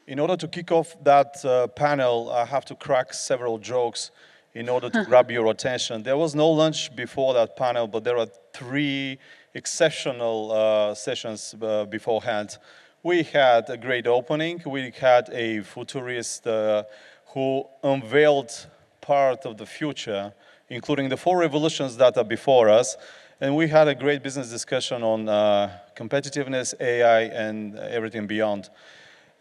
In order to kick off that panel, I have to crack several jokes in order to grab your attention. There was no lunch before that panel, but there are three exceptional sessions beforehand. We had a great opening. We had a futurist who unveiled part of the future, including the four revolutions that are before us. And we had a great business discussion on competitiveness, AI, and everything beyond.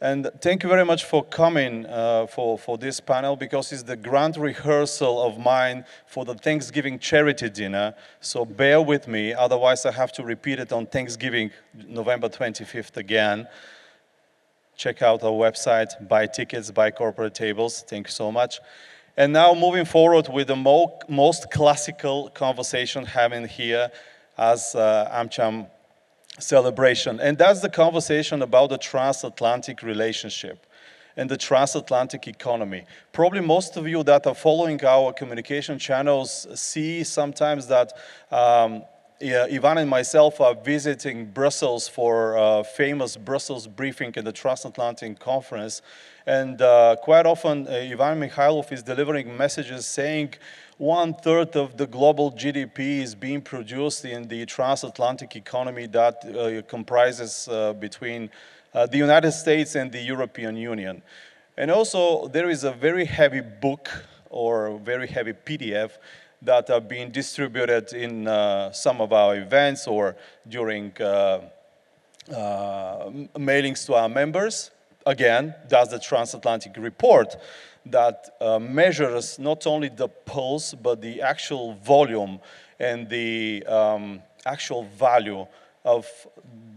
And thank you very much for coming for this panel, because it's the grand rehearsal of mine for the Thanksgiving charity dinner. So bear with me, otherwise I have to repeat it on Thanksgiving, November 25th again. Check out our website, buy tickets, buy corporate tables. Thank you so much. And now moving forward with the most classical conversation having here as AmCham celebration. And that's the conversation about the transatlantic relationship and the transatlantic economy. Probably most of you that are following our communication channels see sometimes that Ivan and myself are visiting Brussels for a famous Brussels briefing in the Transatlantic Conference. And quite often, Ivan Mikhailov is delivering messages saying 1/3 of the global GDP is being produced in the transatlantic economy that comprises between the United States and the European Union. And also, there is a very heavy book or very heavy PDF that are being distributed in some of our events or during mailings to our members. Again, that's the Transatlantic Report that measures not only the pulse, but the actual volume and the actual value of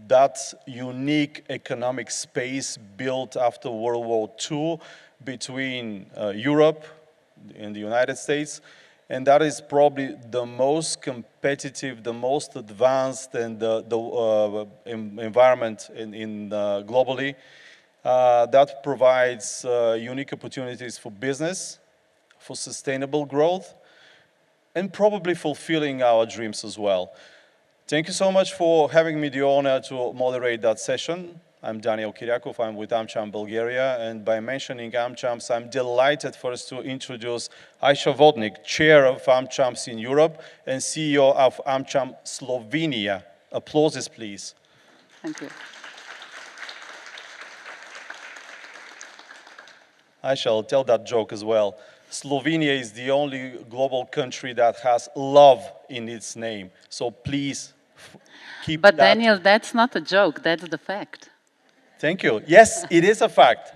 that unique economic space built after World War II between Europe and the United States. And that is probably the most competitive, the most advanced, and the environment globally. That provides unique opportunities for business, for sustainable growth, and probably fulfilling our dreams as well. Thank you so much for having me the honor to moderate that session. I'm Daniel Kyriakov, I'm with AmCham Bulgaria, and by mentioning AmChams, I'm delighted first to introduce Aisha Vodnik, Chair of AmChams in Europe and CEO of AmCham Slovenia. Applauses, please. Thank you. I shall tell that joke as well. Slovenia is the only global country that has love in its name. So please keep But that. Daniel, that's not a joke, that's the fact. Thank you. Yes, it is a fact.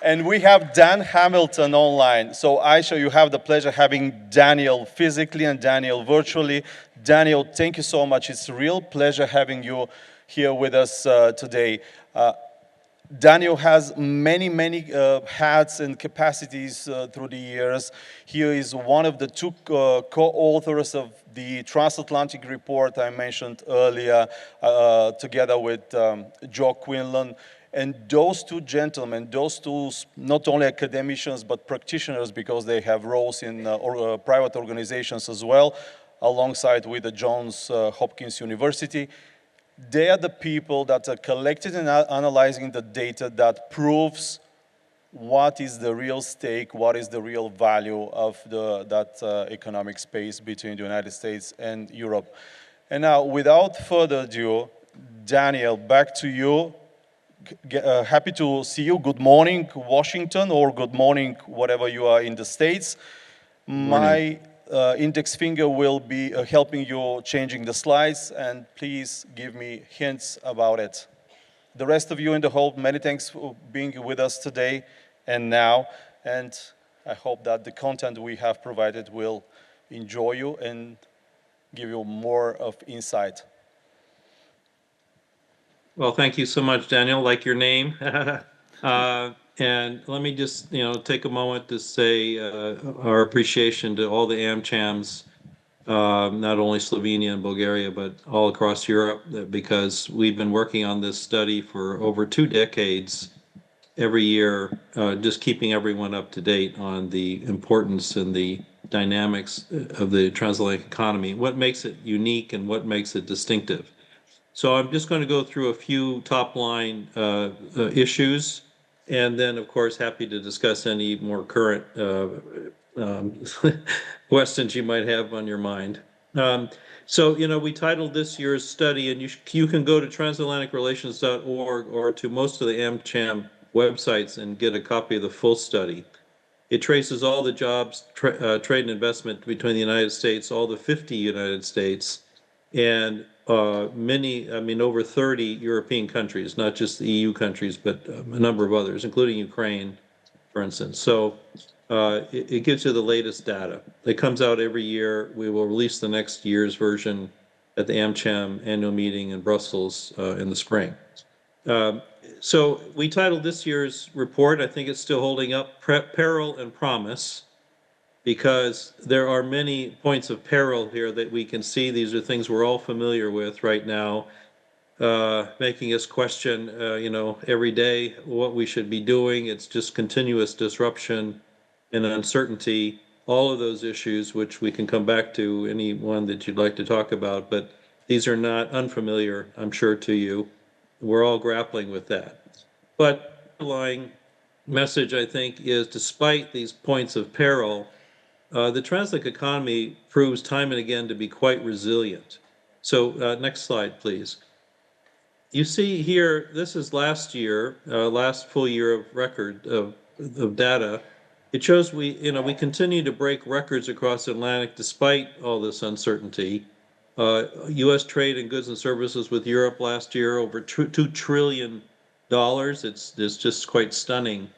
And we have Dan Hamilton online. So Aisha, you have the pleasure of having Daniel physically and Daniel virtually. Daniel, thank you so much. It's a real pleasure having you here with us today. Daniel has many hats and capacities through the years. He is one of the two co-authors of the Transatlantic Report I mentioned earlier, together with Joe Quinlan. And those two gentlemen, those two not only academicians but practitioners, because they have roles in private organizations as well, alongside with the Johns Hopkins University. They are the people that are collecting and analyzing the data that proves what is the real stake, what is the real value of that economic space between the United States and Europe. And now, without further ado, Daniel, back to you. Happy to see you. Good morning, Washington, or good morning, whatever you are in the States. My index finger will be helping you changing the slides, and please give me hints about it. The rest of you in the hall, many thanks for being with us today and now, and I hope that the content we have provided will enjoy you and give you more of insight. Well, thank you so much, Daniel. Like your name. And let me just, take a moment to say our appreciation to all the AmChams, not only Slovenia and Bulgaria, but all across Europe, because we've been working on this study for over 2 decades, every year, just keeping everyone up to date on the importance and the dynamics of the transatlantic economy, what makes it unique and what makes it distinctive. So I'm just going to go through a few top line issues, and then, of course, happy to discuss any more current um, questions you might have on your mind. Um, so, we titled this year's study, and you can go to transatlanticrelations.org or to most of the AmCham websites and get a copy of the full study. It traces all the jobs, trade and investment between the United States, all the 50 United States, and over 30 European countries, not just the EU countries, but a number of others, including Ukraine, for instance. So it gives you the latest data. It comes out every year. We will release the next year's version at the AmCham annual meeting in Brussels in the spring. Um, so we titled this year's report, I think it's still holding up, Peril and Promise, because there are many points of peril here that we can see. These are things we're all familiar with right now, making us question, every day what we should be doing. It's just continuous disruption and uncertainty, all of those issues, which we can come back to, any one that you'd like to talk about, but these are not unfamiliar, I'm sure, to you. We're all grappling with that. But the underlying message, I think, is despite these points of peril, the Transatlantic economy proves time and again to be quite resilient. So, next slide, please. You see here, this is last year, last full year of record of data. It shows we continue to break records across the Atlantic despite all this uncertainty. U.S. trade in goods and services with Europe last year over $2 trillion. It's just quite stunning.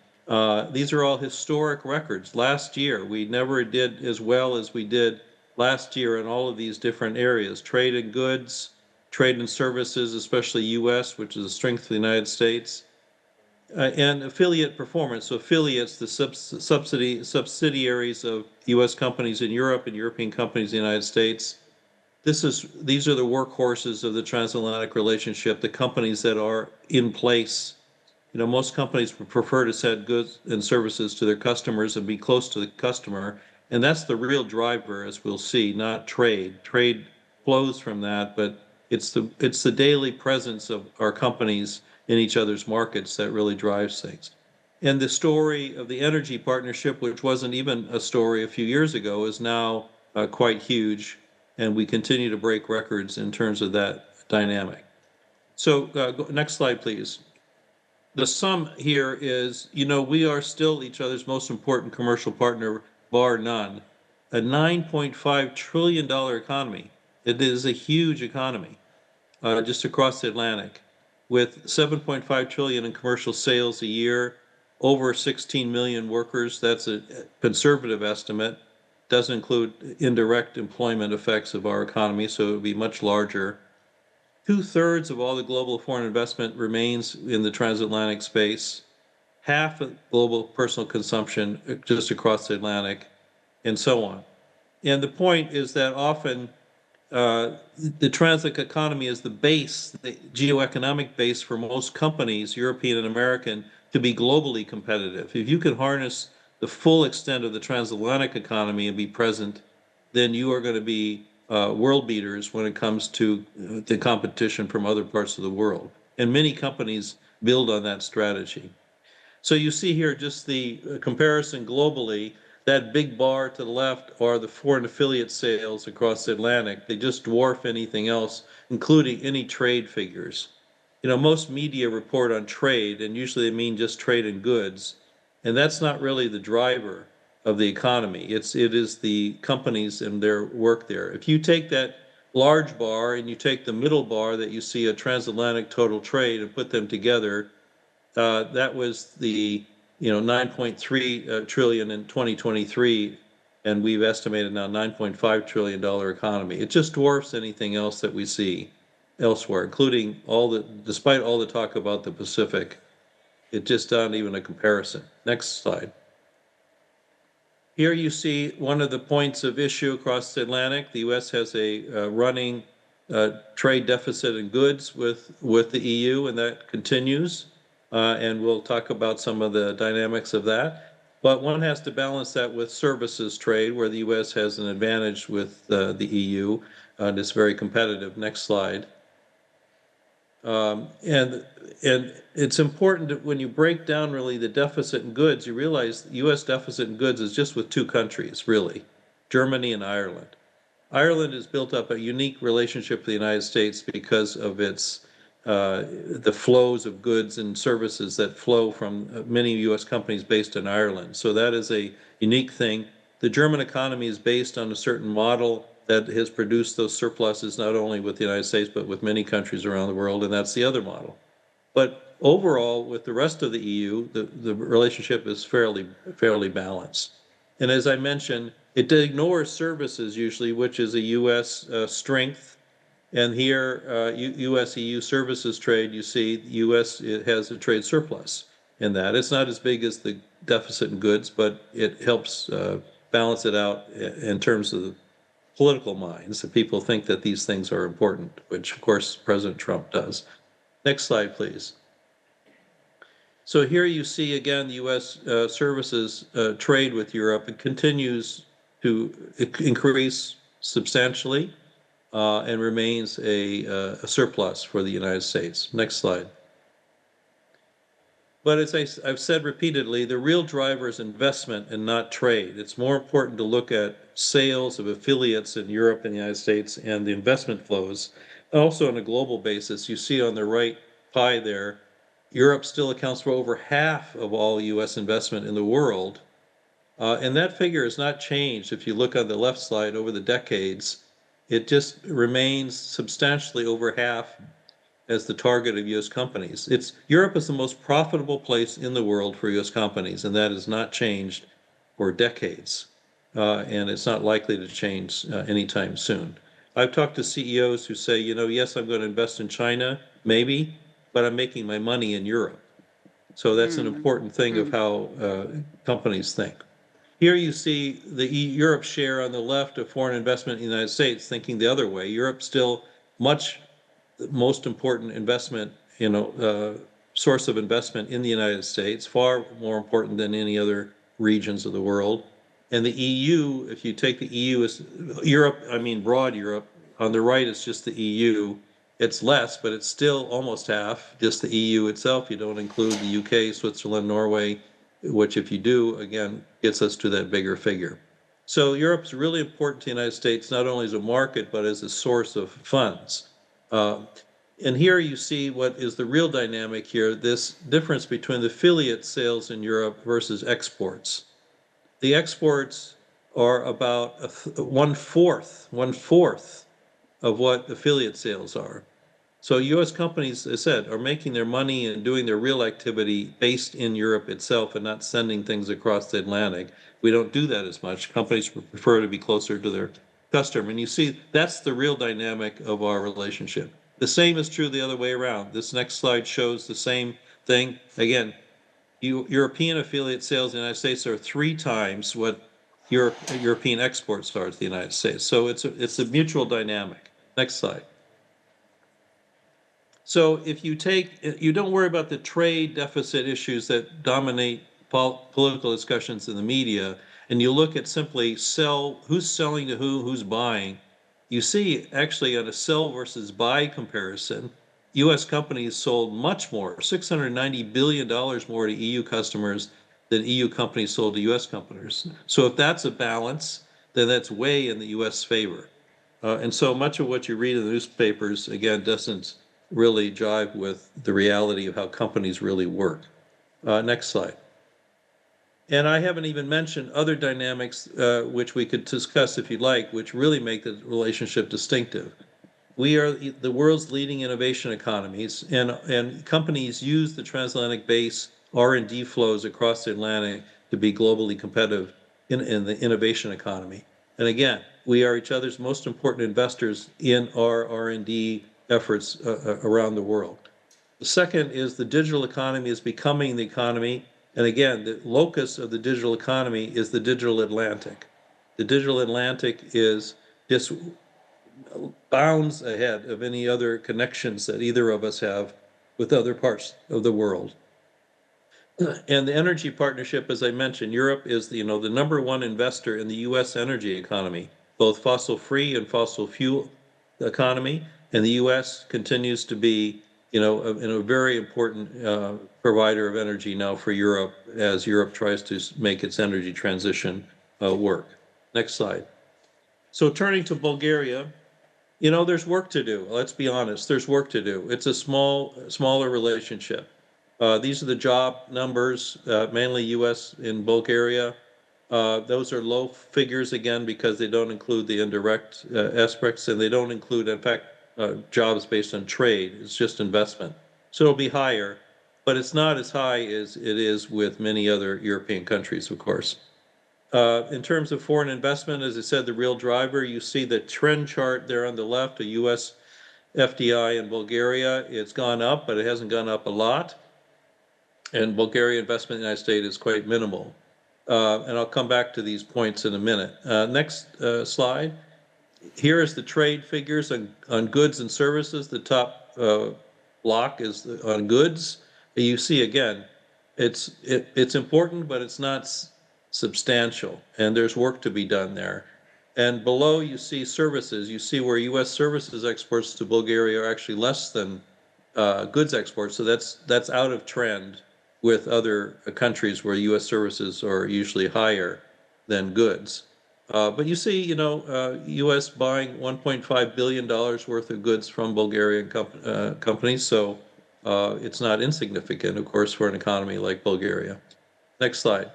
These are all historic records. Last year, we never did as well as we did last year in all of these different areas. Trade in goods, trade and services, especially U.S., which is a strength of the United States, and affiliate performance. So affiliates, the subsidiaries of U.S. companies in Europe and European companies in the United States. These are the workhorses of the transatlantic relationship, the companies that are in place. Most companies would prefer to send goods and services to their customers and be close to the customer. And that's the real driver, as we'll see, not trade. Trade flows from that, but it's the daily presence of our companies in each other's markets that really drives things. And the story of the energy partnership, which wasn't even a story a few years ago, is now quite huge, and we continue to break records in terms of that dynamic. So next slide, please. The sum here is, we are still each other's most important commercial partner, bar none. A $9.5 trillion economy. It is a huge economy, just across the Atlantic, with 7.5 trillion in commercial sales a year, over 16 million workers. That's a conservative estimate. Doesn't include indirect employment effects of our economy, so it would be much larger. 2/3 of all the global foreign investment remains in the transatlantic space, half of global personal consumption just across the Atlantic, and so on. And the point is that often the transatlantic economy is the base, the geoeconomic base for most companies, European and American, to be globally competitive. If you can harness the full extent of the transatlantic economy and be present, then you are going to be world beaters when it comes to the competition from other parts of the world. And many companies build on that strategy. So you see here just the comparison globally. That big bar to the left are the foreign affiliate sales across the Atlantic. They just dwarf anything else, including any trade figures. Most media report on trade, and usually they mean just trade in goods, and that's not really the driver of the economy. It is the companies and their work there. If you take that large bar and you take the middle bar that you see a transatlantic total trade and put them together, that was the 9.3 trillion in 2023, and we've estimated now $9.5 trillion economy. It just dwarfs anything else that we see elsewhere, including despite all the talk about the Pacific, it just not even a comparison. Next slide. Here you see one of the points of issue across the Atlantic. The U.S. has a running trade deficit in goods with the EU, and that continues. And we'll talk about some of the dynamics of that. But one has to balance that with services trade, where the U.S. has an advantage with the EU, and it's very competitive. Next slide. And it's important that when you break down really the deficit in goods, you realize the U.S. deficit in goods is just with two countries, really, Germany and Ireland. Ireland has built up a unique relationship with the United States because of its the flows of goods and services that flow from many U.S. companies based in Ireland. So that is a unique thing. The German economy is based on a certain model that has produced those surpluses not only with the United States but with many countries around the world, and that's the other model. But overall, with the rest of the EU, the relationship is fairly balanced. And as I mentioned, it ignores services usually, which is a U.S. Strength. And here, U.S. EU services trade, you see, the U.S. it has a trade surplus in that. It's not as big as the deficit in goods, but it helps balance it out in terms of the political minds. That people think that these things are important, which of course President Trump does. Next slide, please. So here you see again the U.S. Services trade with Europe. It continues to increase substantially and remains a surplus for the United States. Next slide. But as I've said repeatedly, the real driver is investment and not trade. It's more important to look at sales of affiliates in Europe and the United States and the investment flows. Also on a global basis, you see on the right pie there, Europe still accounts for over half of all US investment in the world. And that figure has not changed. If you look on the left slide over the decades, it just remains substantially over half as the target of U.S. companies. Europe is the most profitable place in the world for U.S. companies, and that has not changed for decades, and it's not likely to change anytime soon. I've talked to CEOs who say, yes, I'm going to invest in China, maybe, but I'm making my money in Europe. So that's an important thing of how companies think. Here you see the Europe share on the left of foreign investment in the United States, thinking the other way. Europe's still much the most important investment, source of investment in the United States, far more important than any other regions of the world. And the EU, if you take the EU as Europe, I mean broad Europe, on the right is just the EU. It's less, but it's still almost half, just the EU itself. You don't include the UK, Switzerland, Norway, which if you do, again, gets us to that bigger figure. So Europe's really important to the United States, not only as a market, but as a source of funds. And here you see what is the real dynamic here, this difference between the affiliate sales in Europe versus exports. The exports are about one-fourth of what affiliate sales are. So U.S. companies, as I said, are making their money and doing their real activity based in Europe itself and not sending things across the Atlantic. We don't do that as much. Companies prefer to be closer to their customer. And you see, that's the real dynamic of our relationship. The same is true the other way around. This next slide shows the same thing. Again, European affiliate sales in the United States are 3 times what European exports are to the United States. So it's a mutual dynamic. Next slide. So if you don't worry about the trade deficit issues that dominate political discussions in the media, and you look at simply who's selling to who's buying, you see actually on a sell versus buy comparison, U.S. companies sold much more, $690 billion more to EU customers than EU companies sold to U.S. companies. So if that's a balance, then that's way in the U.S. favor. And so much of what you read in the newspapers, again, doesn't really jive with the reality of how companies really work. Next slide. And I haven't even mentioned other dynamics which we could discuss if you'd like, which really make the relationship distinctive. We are the world's leading innovation economies, and companies use the transatlantic base R&D flows across the Atlantic to be globally competitive in the innovation economy. And again, we are each other's most important investors in our R&D efforts around the world. The second is the digital economy is becoming the economy. And again, the locus of the digital economy is the digital Atlantic. The digital Atlantic is just bounds ahead of any other connections that either of us have with other parts of the world. And the energy partnership, as I mentioned, Europe is the number one investor in the U.S. energy economy, both fossil free and fossil fuel economy. And the U.S. continues to be and a very important provider of energy now for Europe as Europe tries to make its energy transition work. Next slide. So turning to Bulgaria, there's work to do. Let's be honest, there's work to do. It's a smaller relationship. These are the job numbers, mainly U.S. in Bulgaria. Those are low figures again because they don't include the indirect aspects, and they don't include, in fact, jobs based on trade. It's just investment. So it'll be higher, but it's not as high as it is with many other European countries, of course. In terms of foreign investment, as I said, the real driver, you see the trend chart there on the left, a U.S. FDI in Bulgaria. It's gone up, but it hasn't gone up a lot. And Bulgaria investment in the United States is quite minimal. And I'll come back to these points in a minute. Next slide. Here is the trade figures on goods and services. The top block is on goods. You see again, it's important, but it's not substantial, and there's work to be done there. And below you see services. You see where U.S. services exports to Bulgaria are actually less than goods exports. So that's out of trend with other countries where U.S. services are usually higher than goods. But you see, U.S. buying $1.5 billion worth of goods from Bulgarian companies, so it's not insignificant, of course, for an economy like Bulgaria. Next slide.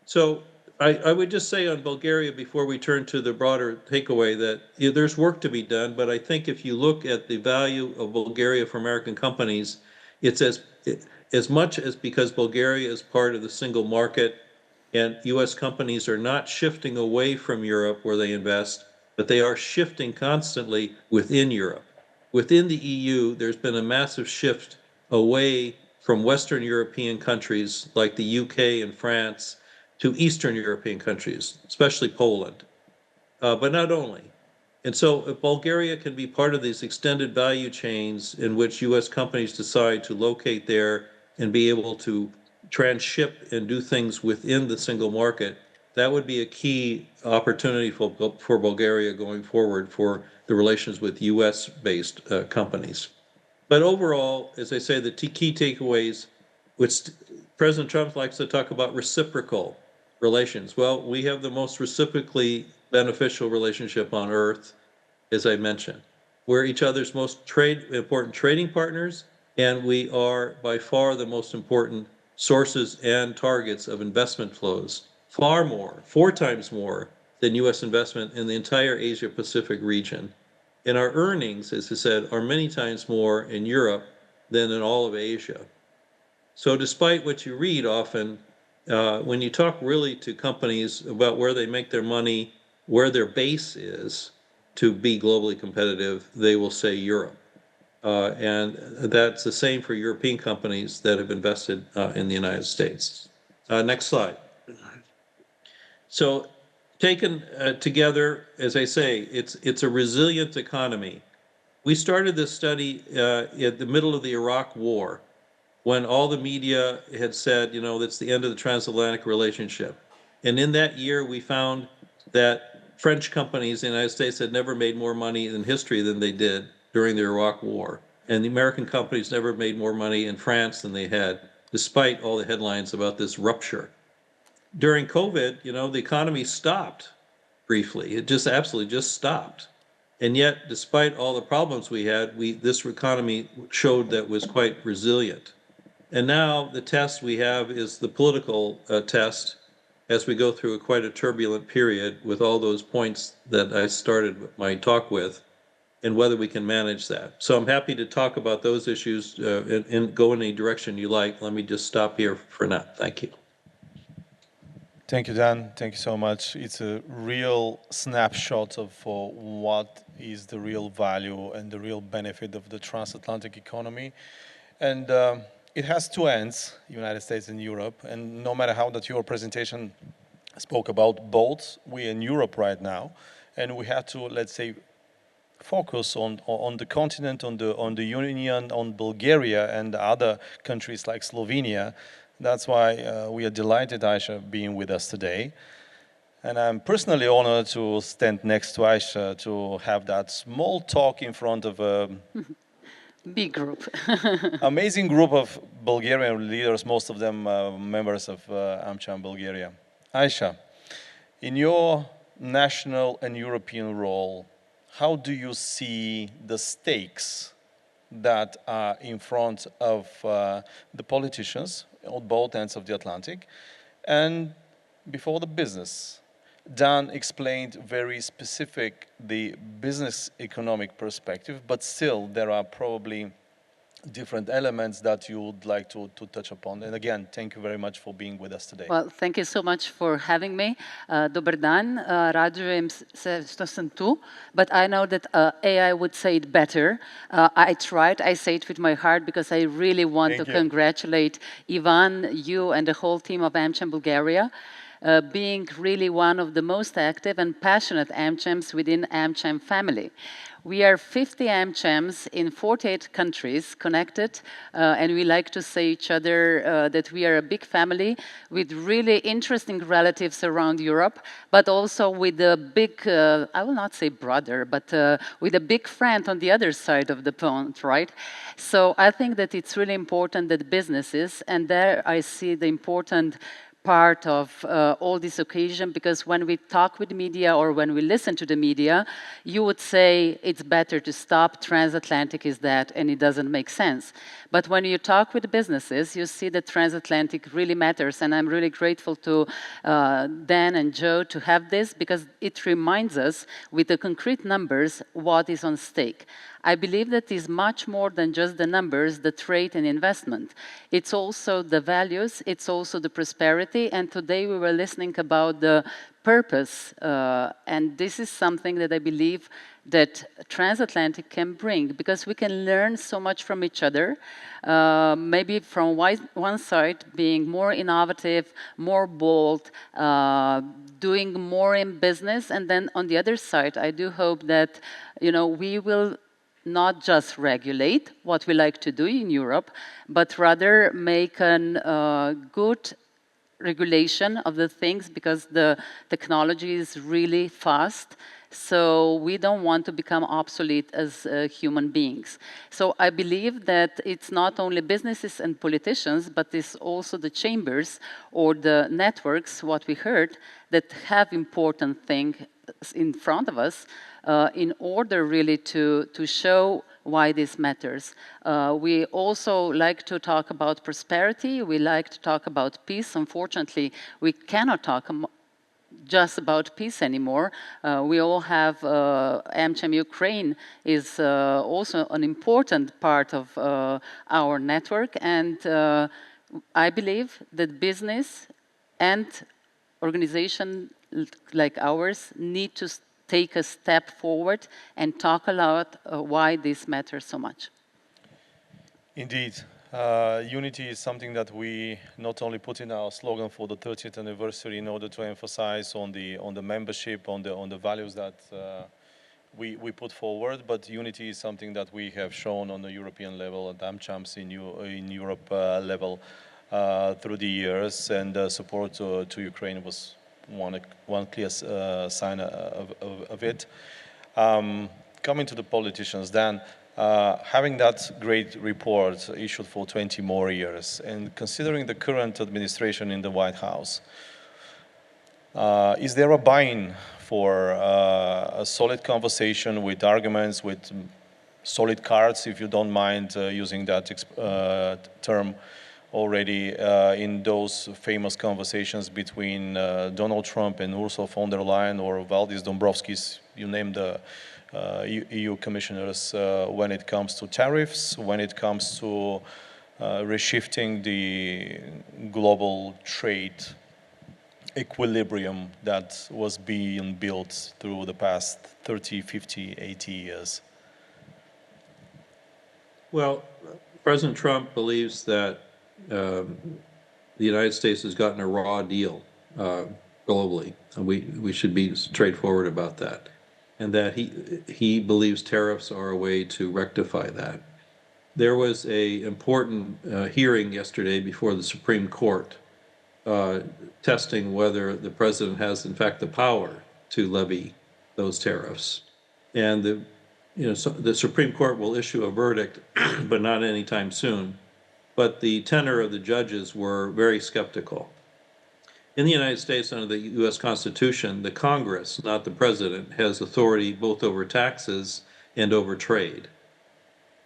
So I would just say on Bulgaria, before we turn to the broader takeaway, that there's work to be done, but I think if you look at the value of Bulgaria for American companies, it's as much as because Bulgaria is part of the single market, and U.S. companies are not shifting away from Europe where they invest, but they are shifting constantly within Europe. Within the EU, there's been a massive shift away from Western European countries like the UK and France to Eastern European countries, especially Poland, but not only. And so if Bulgaria can be part of these extended value chains in which U.S. companies decide to locate there and be able to transship and do things within the single market, that would be a key opportunity for Bulgaria going forward for the relations with U.S.-based companies. But overall, as I say, the key takeaways, which President Trump likes to talk about reciprocal relations. Well, we have the most reciprocally beneficial relationship on earth, as I mentioned. We're each other's most important trading partners, and we are by far the most important sources and targets of investment flows, far more, 4 times more than U.S. investment in the entire Asia-Pacific region. And our earnings, as I said, are many times more in Europe than in all of Asia. So despite what you read often, when you talk really to companies about where they make their money, where their base is to be globally competitive, they will say Europe. And that's the same for European companies that have invested in the United States. Next slide. So taken together, as I say, it's a resilient economy. We started this study at the middle of the Iraq War, when all the media had said, that's the end of the transatlantic relationship. And in that year, we found that French companies in the United States had never made more money in history than they did during the Iraq War. And the American companies never made more money in France than they had, despite all the headlines about this rupture. During COVID, the economy stopped briefly. It just absolutely just stopped. And yet, despite all the problems we had, this economy showed that was quite resilient. And now the test we have is the political test as we go through quite a turbulent period with all those points that I started my talk with, and whether we can manage that. So I'm happy to talk about those issues and go in any direction you like. Let me just stop here for now. Thank you. Thank you, Dan. Thank you so much. It's a real snapshot of what is the real value and the real benefit of the transatlantic economy. And it has two ends, United States and Europe. And no matter how that your presentation spoke about both, we're in Europe right now. And we have to, let's say, focus on the continent, on the Union, on Bulgaria and other countries like Slovenia. That's why we are delighted, Aisha, being with us today. And I'm personally honored to stand next to Aisha to have that small talk in front of an Big group. amazing group of Bulgarian leaders, most of them members of AmCham Bulgaria. Aisha, in your national and European role, how do you see the stakes that are in front of the politicians on both ends of the Atlantic and before the business? Dan explained very specific the business economic perspective, but still there are probably different elements that you would like to touch upon. And again, thank you very much for being with us today. Well, thank you so much for having me. Dobar dan, radujem se što sam tu, but I know that AI would say it better. I tried, I say it with my heart because I really want Thank to you. congratulate Ivan, you, and the whole team of AmCham Bulgaria, being really one of the most active and passionate AmChams within AmCham family. We are 50 AmChams in 48 countries connected, and we like to say each other that we are a big family with really interesting relatives around Europe, but also with a big, I will not say brother, but with a big friend on the other side of the pond, right? So I think that it's really important that businesses, and there I see the important part of all this occasion, because when we talk with media or when we listen to the media, you would say it's better to stop, Transatlantic is that, and it doesn't make sense. But when you talk with businesses, you see that Transatlantic really matters, and I'm really grateful to Dan and Joe to have this, because it reminds us with the concrete numbers what is on stake. I believe that is much more than just the numbers, the trade and investment. It's also the values, it's also the prosperity, and today we were listening about the purpose, and this is something that I believe that Transatlantic can bring, because we can learn so much from each other, maybe from one side being more innovative, more bold, doing more in business, and then on the other side, I do hope that, we will not just regulate what we like to do in Europe, but rather make a good regulation of the things, because the technology is really fast. So we don't want to become obsolete as human beings. So I believe that it's not only businesses and politicians, but it's also the chambers or the networks, what we heard, that have important things in front of us in order really to show why this matters. We also like to talk about prosperity. We like to talk about peace. Unfortunately, we cannot talk just about peace anymore. We all have AmCham Ukraine is also an important part of our network, and I believe that business and organization like ours need to take a step forward and talk a lot why this matters so much. Indeed. Unity is something that we not only put in our slogan for the 30th anniversary in order to emphasize on the membership, on the values that we put forward, but unity is something that we have shown on the European level and AmChams in Europe level through the years, and support to Ukraine was one clear sign of it. Coming to the politicians, then, having that great report issued for 20 more years, and considering the current administration in the White House, is there a buy-in for a solid conversation with arguments, with solid cards, if you don't mind using that term, already in those famous conversations between Donald Trump and Ursula von der Leyen or Valdis Dombrovskis, you name the EU commissioners, when it comes to tariffs, when it comes to reshifting the global trade equilibrium that was being built through the past 30, 50, 80 years? Well, President Trump believes that the United States has gotten a raw deal globally, and we should be straightforward about that, and that he believes tariffs are a way to rectify that. There was a important hearing yesterday before the Supreme Court testing whether the president has, in fact, the power to levy those tariffs. And so the Supreme Court will issue a verdict, but not anytime soon. But the tenor of the judges were very skeptical. In the United States, under the U.S. Constitution, the Congress, not the president, has authority both over taxes and over trade.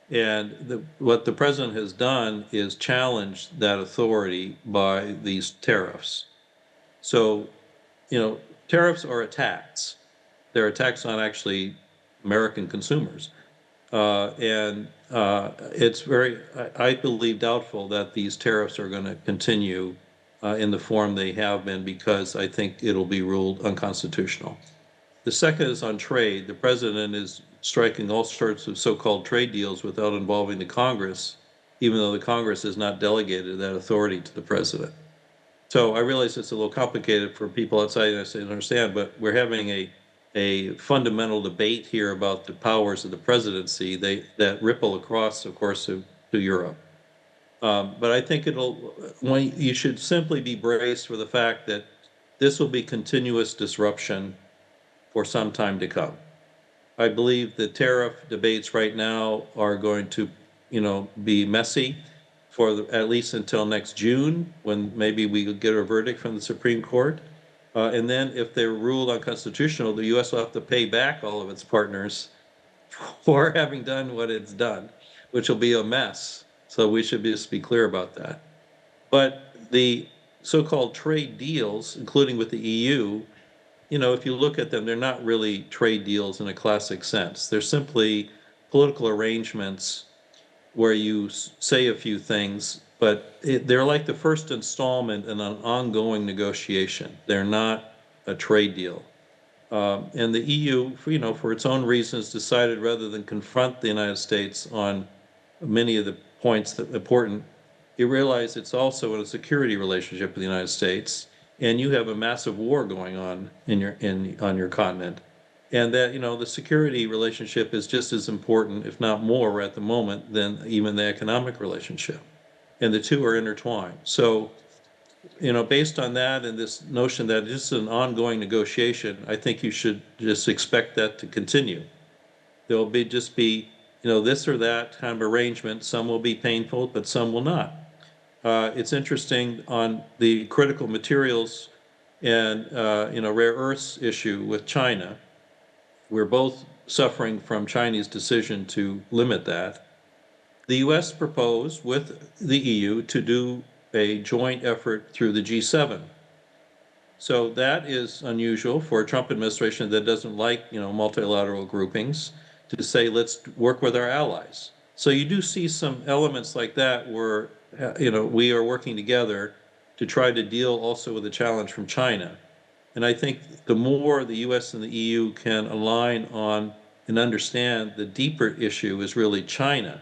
And what the president has done is challenge that authority by these tariffs. So, tariffs are a tax. They're a tax on actually American consumers. It's very, I believe, doubtful that these tariffs are going to continue in the form they have been, because I think it'll be ruled unconstitutional. The second is on trade. The president is striking all sorts of so-called trade deals without involving the Congress, even though the Congress has not delegated that authority to the president. So I realize it's a little complicated for people outside the United States to understand, but we're having a fundamental debate here about the powers of the presidency that ripple across, of course, to Europe. But I think you should simply be braced for the fact that this will be continuous disruption for some time to come. I believe the tariff debates right now are going to, be messy for at least until next June, when maybe we get a verdict from the Supreme Court. And then if they're ruled unconstitutional, the U.S. will have to pay back all of its partners for having done what it's done, which will be a mess. So we should just be clear about that. But the so-called trade deals, including with the EU, if you look at them, they're not really trade deals in a classic sense. They're simply political arrangements where you say a few things, but they're like the first installment in an ongoing negotiation. They're not a trade deal. And the EU, for its own reasons, decided rather than confront the United States on many of the points that are important, it realized it's also in a security relationship with the United States, and you have a massive war going on on your continent, and that the security relationship is just as important, if not more, at the moment than even the economic relationship, and the two are intertwined. So, based on that and this notion that this is an ongoing negotiation, I think you should just expect that to continue. There'll be this or that kind of arrangement. Some will be painful, but some will not. It's interesting on the critical materials and rare earths issue with China. We're both suffering from Chinese decision to limit that. The U.S. proposed with the EU to do a joint effort through the G7. So that is unusual for a Trump administration that doesn't like, multilateral groupings, to say, let's work with our allies. So you do see some elements like that where, we are working together to try to deal also with the challenge from China. And I think the more the U.S. and the EU can align on and understand the deeper issue is really China,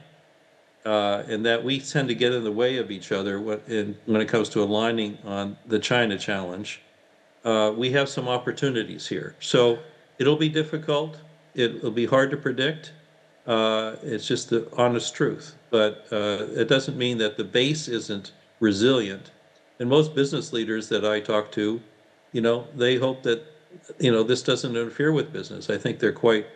and that we tend to get in the way of each other when it comes to aligning on the China challenge, we have some opportunities here. So it'll be difficult. It'll be hard to predict. It's just the honest truth. But it doesn't mean that the base isn't resilient. And most business leaders that I talk to, they hope that, this doesn't interfere with business. I think they're quite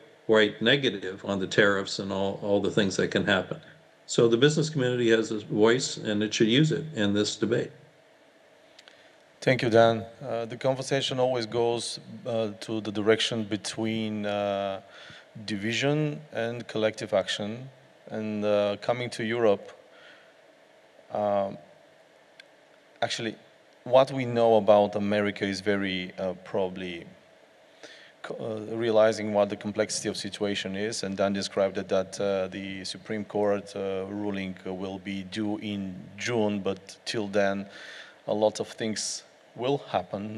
negative on the tariffs and all the things that can happen. So the business community has a voice, and it should use it in this debate. Thank you, Dan. The conversation always goes to the direction between division and collective action. And coming to Europe, actually, what we know about America is very probably realizing what the complexity of situation is, and Dan described it that the Supreme Court ruling will be due in June, but till then a lot of things will happen,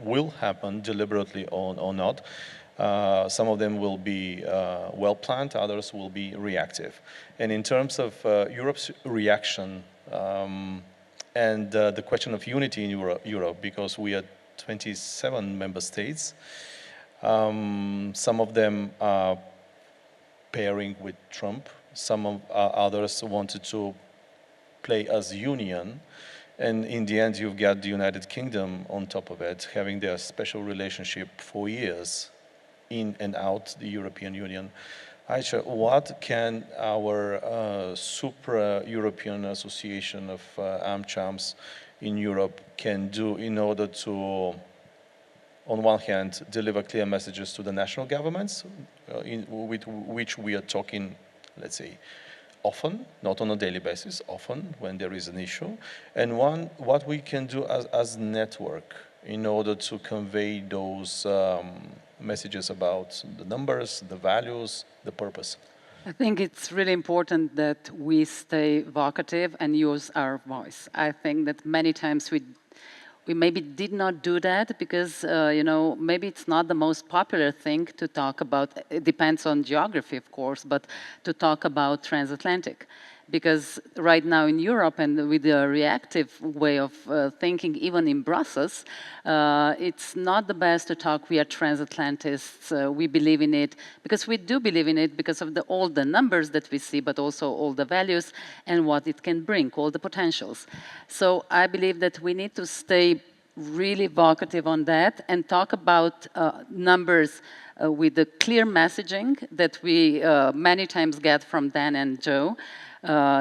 will happen deliberately or not. Some of them will be well planned, others will be reactive. And in terms of Europe's reaction and the question of unity in Europe, because we are 27 member states, some of them are pairing with Trump, some of others wanted to play as union, And in the end, you've got the United Kingdom on top of it, having their special relationship for years in and out the European Union. Aisha, what can our supra-European Association of AmChams in Europe can do in order to, on one hand, deliver clear messages to the national governments, with which we are talking, let's say, often, not on a daily basis, often when there is an issue, and what we can do as network in order to convey those messages about the numbers, the values, the purpose. I think it's really important that we stay vocative and use our voice. I think that many times we maybe did not do that because maybe it's not the most popular thing to talk about. It depends on geography, of course, but to talk about transatlantic. Because right now in Europe and with the reactive way of thinking, even in Brussels, it's not the best to talk, we are transatlantists, we believe in it, because we do believe in it because of all the numbers that we see, but also all the values and what it can bring, all the potentials. So I believe that we need to stay really vocative on that and talk about numbers with the clear messaging that we many times get from Dan and Joe.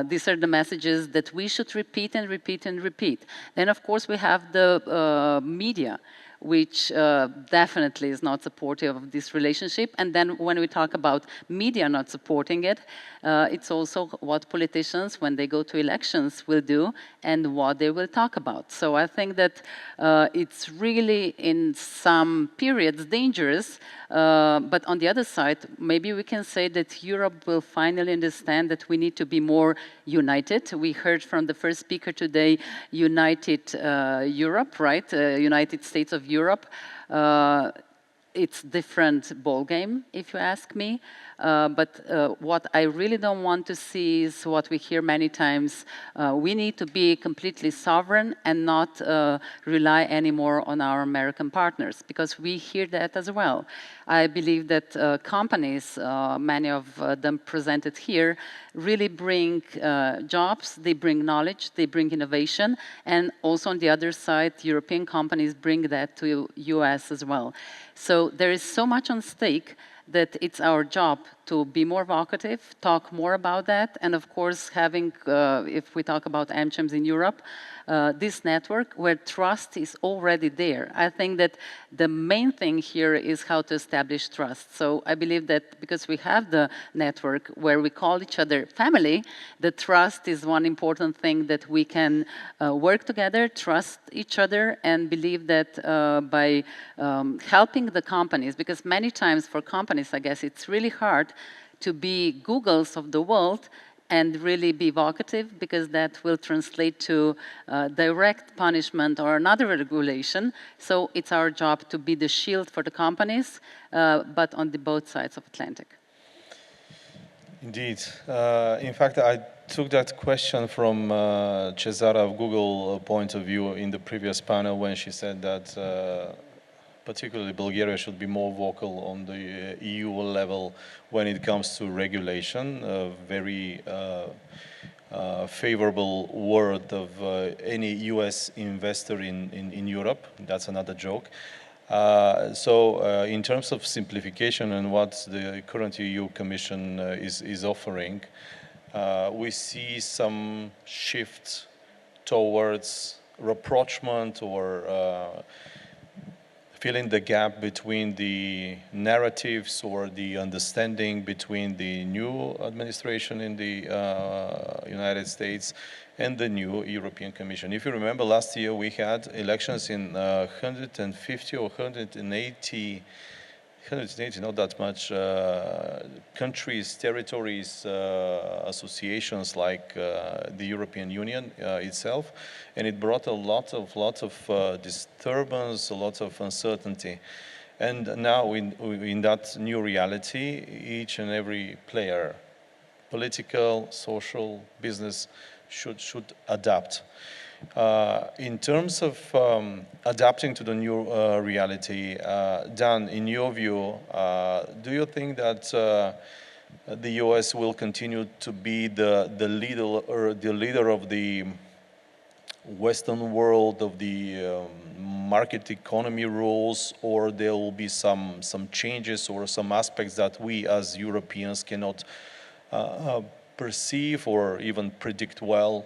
These are the messages that we should repeat and repeat and repeat. Then, of course, we have the media, which definitely is not supportive of this relationship. And then when we talk about media not supporting it, it's also what politicians, when they go to elections, will do and what they will talk about. So I think that it's really, in some periods, dangerous. But on the other side, maybe we can say that Europe will finally understand that we need to be more united. We heard from the first speaker today, United Europe, right? United States of Europe. It's different ball game, if you ask me. But what I really don't want to see is what we hear many times. We need to be completely sovereign and not rely anymore on our American partners, because we hear that as well. I believe that companies, many of them presented here, really bring jobs, they bring knowledge, they bring innovation, and also on the other side, European companies bring that to US as well. So there is so much on stake that it's our job to be more vocative, talk more about that, and of course having, if we talk about AmChams in Europe, this network where trust is already there. I think that the main thing here is how to establish trust. So I believe that because we have the network where we call each other family, the trust is one important thing that we can work together, trust each other, and believe that by helping the companies, because many times for companies, I guess it's really hard to be Googles of the world and really be vocative, because that will translate to direct punishment or another regulation. So it's our job to be the shield for the companies, but on the both sides of Atlantic. Indeed. In fact, I took that question from Cesara of Google point of view in the previous panel when she said that particularly Bulgaria should be more vocal on the EU level when it comes to regulation. A very favorable word of any US investor in Europe. That's another joke. In terms of simplification and what the current EU Commission is offering, we see some shift towards rapprochement or filling the gap between the narratives or the understanding between the new administration in the United States and the new European Commission. If you remember, last year we had elections in 150 or 180, not that much, countries, territories, associations like the European Union itself, and it brought a lot of disturbance, a lot of uncertainty. And now in that new reality, each and every player, political, social, business, should adapt. In terms of adapting to the new reality, Dan, in your view, do you think that the US will continue to be the leader of the Western world, of the market economy rules, or there will be some changes or some aspects that we as Europeans cannot perceive or even predict well?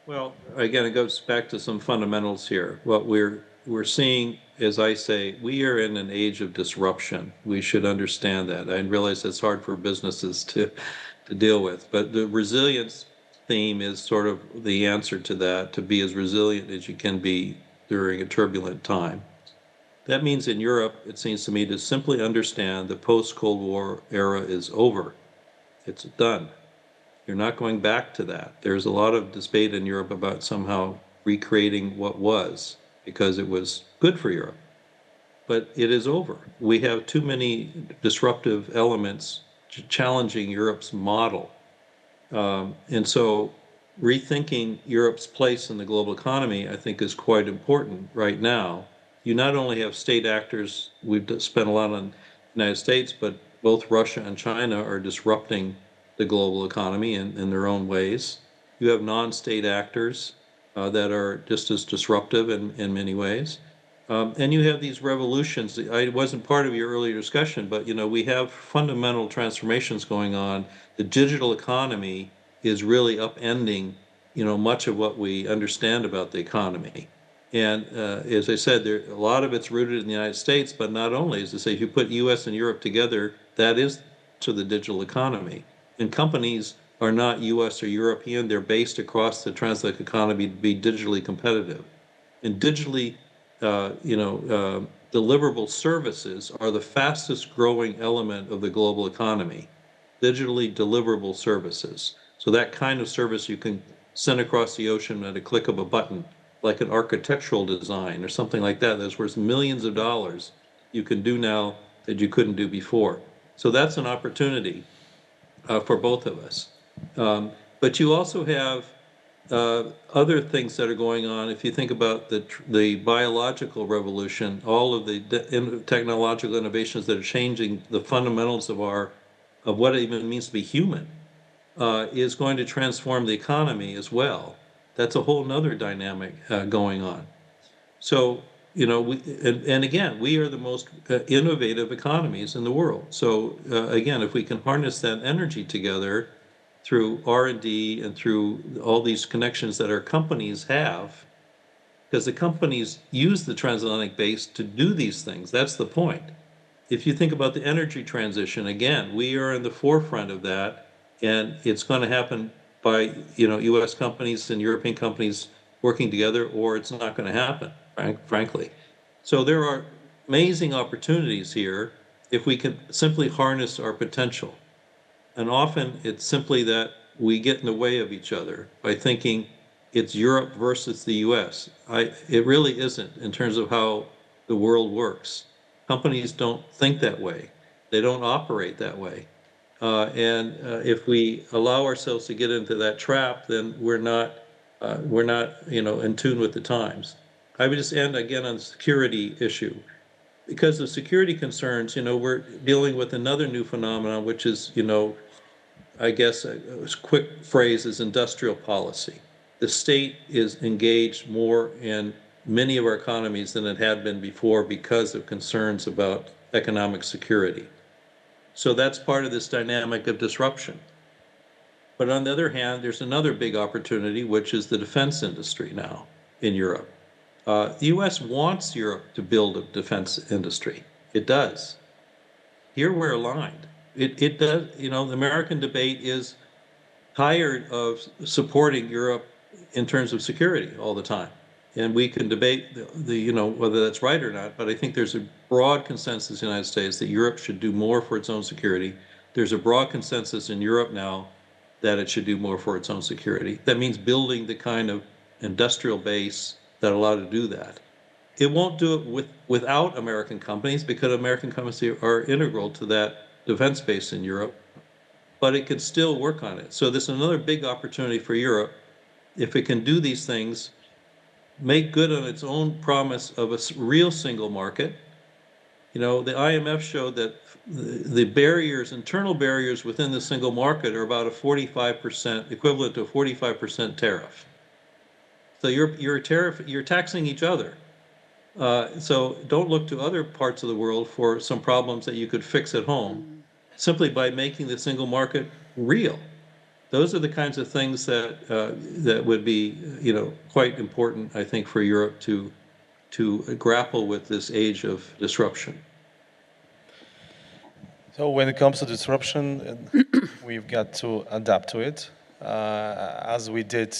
Well, again, it goes back to some fundamentals here. What we're seeing, as I say, we are in an age of disruption. We should understand that. I realize that's hard for businesses to deal with, but the resilience theme is sort of the answer to that, to be as resilient as you can be during a turbulent time. That means in Europe, it seems to me, to simply understand the post-Cold War era is over. It's done. You're not going back to that. There's a lot of debate in Europe about somehow recreating what was because it was good for Europe. But it is over. We have too many disruptive elements challenging Europe's model. And so rethinking Europe's place in the global economy, I think, is quite important right now. You not only have state actors, we've spent a lot on the United States, but both Russia and China are disrupting the global economy in their own ways. You have non-state actors that are just as disruptive in many ways. And you have these revolutions. I wasn't part of your earlier discussion, but we have fundamental transformations going on. The digital economy is really upending, much of what we understand about the economy. And as I said, a lot of it's rooted in the United States, but not only. As I say, if you put U.S. and Europe together, that is to the digital economy. And companies are not U.S. or European; they're based across the Transatlantic economy to be digitally competitive. And digitally deliverable services are the fastest growing element of the global economy. Digitally deliverable services. So that kind of service you can send across the ocean at a click of a button, like an architectural design or something like that. That's worth millions of dollars you can do now that you couldn't do before. So that's an opportunity for both of us. But you also have other things that are going on. If you think about the biological revolution, all of the technological innovations that are changing the fundamentals of what it even means to be human, is going to transform the economy as well. That's a whole nother dynamic going on. So, and again, we are the most innovative economies in the world. So again, if we can harness that energy together through R&D and through all these connections that our companies have, because the companies use the transatlantic base to do these things. That's the point. If you think about the energy transition, again, we are in the forefront of that, and it's going to happen by U.S. companies and European companies working together, or it's not going to happen, frankly. So there are amazing opportunities here if we can simply harness our potential. And often it's simply that we get in the way of each other by thinking it's Europe versus the US. It really isn't in terms of how the world works. Companies don't think that way. They don't operate that way. And if we allow ourselves to get into that trap, then we're not, in tune with the times. I would just end again on the security issue. Because of security concerns, we're dealing with another new phenomenon, which is, I guess a quick phrase is industrial policy. The state is engaged more in many of our economies than it had been before because of concerns about economic security. So that's part of this dynamic of disruption. But on the other hand, there's another big opportunity, which is the defense industry now in Europe. The US wants Europe to build a defense industry. It does. Here we're aligned. It does, the American debate is tired of supporting Europe in terms of security all the time. And we can debate whether that's right or not, but I think there's a broad consensus in the United States that Europe should do more for its own security. There's a broad consensus in Europe now that it should do more for its own security. That means building the kind of industrial base that allow to do that. It won't do it without American companies because American companies are integral to that defense base in Europe, but it can still work on it. So this is another big opportunity for Europe. If it can do these things, make good on its own promise of a real single market, You know, the IMF showed that the barriers, internal barriers within the single market are about a 45%, equivalent to a 45% tariff. So you're taxing each other. So don't look to other parts of the world for some problems that you could fix at home simply by making the single market real. Those are the kinds of things that that would be, you know, quite important, I think, for Europe to grapple with this age of disruption. So when it comes to disruption, we've got to adapt to it, as we did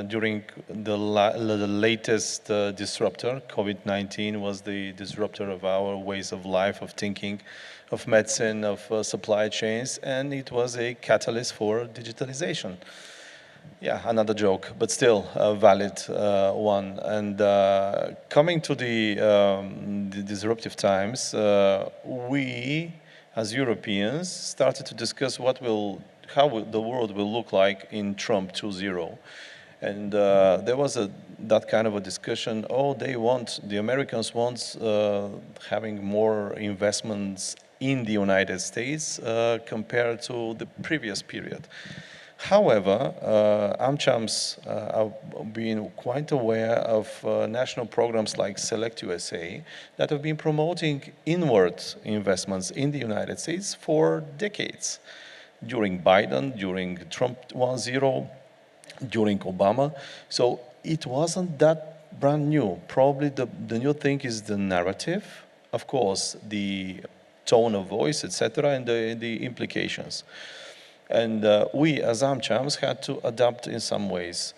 during the latest disruptor. COVID-19 was the disruptor of our ways of life, of thinking, of medicine, of supply chains, and it was a catalyst for digitalization. Yeah, another joke, but still a valid one. And coming to the disruptive times, we, as Europeans, started to discuss the world will look like in Trump 2.0. And there was that kind of a discussion. Oh, the Americans want having more investments in the United States compared to the previous period. However, AmChams have been quite aware of national programs like Select USA that have been promoting inward investments in the United States for decades. During Biden, during Trump 1.0, during Obama. So it wasn't that brand new. Probably the new thing is the narrative, of course, the tone of voice, etc., and the implications. And we, as AmChams, had to adapt in some ways.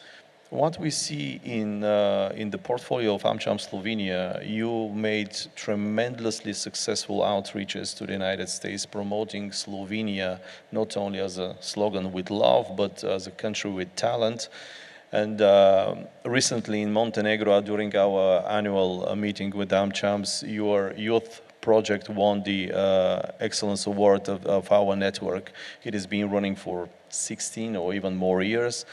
What we see in the portfolio of AmCham Slovenia, you made tremendously successful outreaches to the United States, promoting Slovenia not only as a slogan with love, but as a country with talent. And recently in Montenegro, during our annual meeting with AmChams, your youth project won the Excellence Award of our network. It has been running for 16 or even more years.